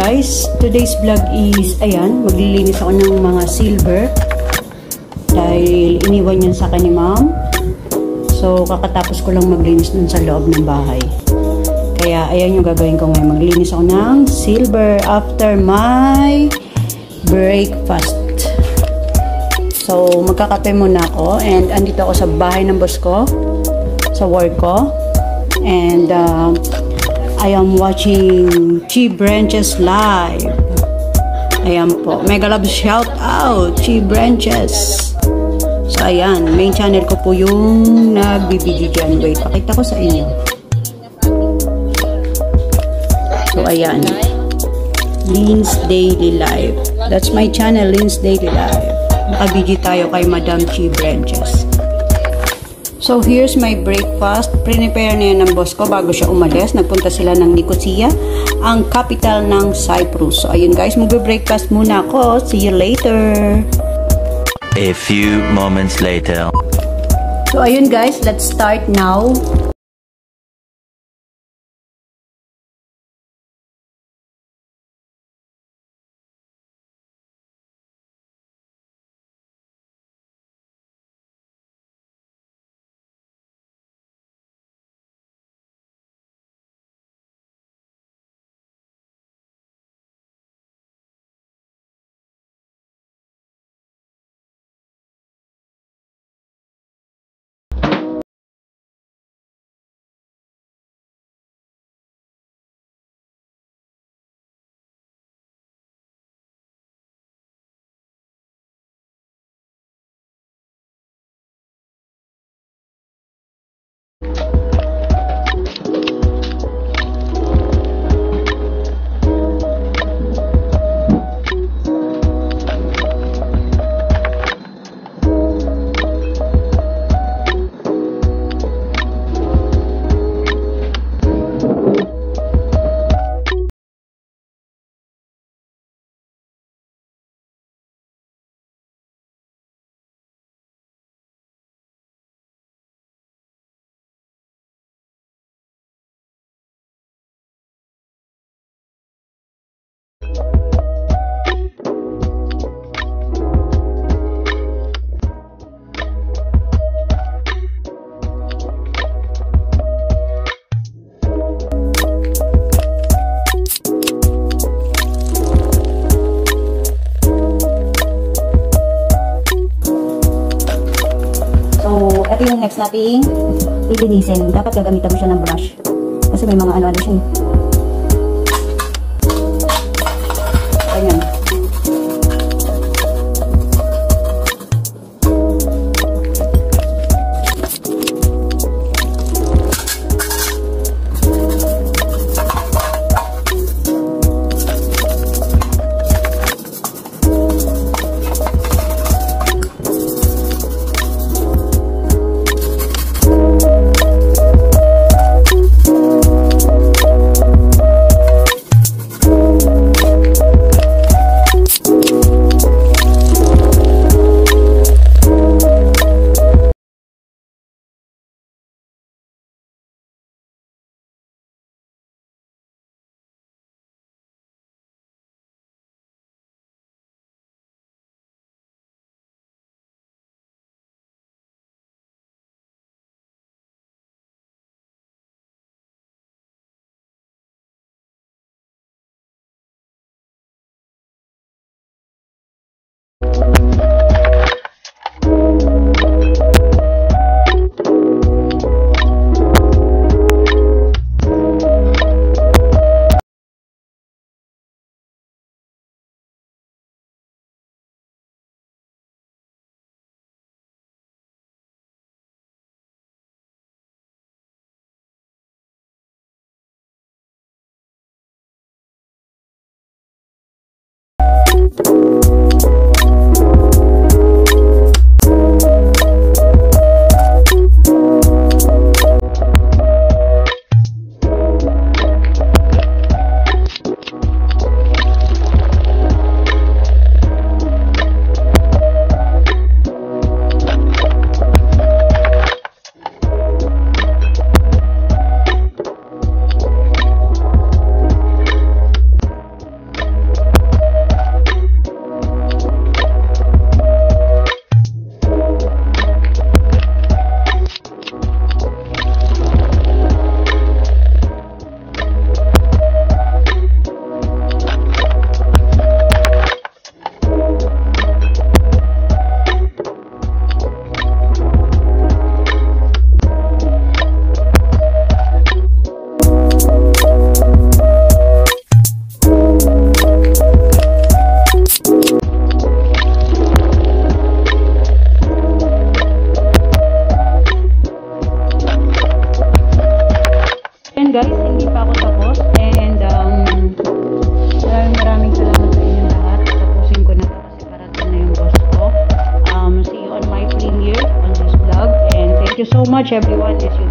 guys, today's vlog is, ayan, maglilinis ako ng mga silver dahil iniwan yan sa akin ni ma'am. So, kakatapos ko lang maglinis dun sa loob ng bahay. Kaya, ayan yung gagawin ko ngayon. Maglinis ako ng silver after my breakfast. So, magkakape muna ako and andito ako sa bahay ng boss ko, sa work ko. And, I am watching Chi Branches live. Ayan po. Mega love shout out, Chi Branches. So, ayan. Main channel ko po yung nagbibideo dyan. Wait, pakita ko sa inyo. So, ayan. Lynn's Daily Life. That's my channel, Lynn's Daily Life. Nakabidyo tayo kay Madam Chi Branches. So, here's my breakfast. Prepare na yan ng boss ko bago siya umalis. Nagpunta sila ng Nicosia, ang capital ng Cyprus. So, ayun guys, magbe-breakfast muna ako. See you later. A few moments later. So, ayun guys, let's start now. Ito yung next nating lilinisin. Dapat gagamitan mo siya ng brush. Kasi may mga ano-ano siya. Ayan. much everyone. As you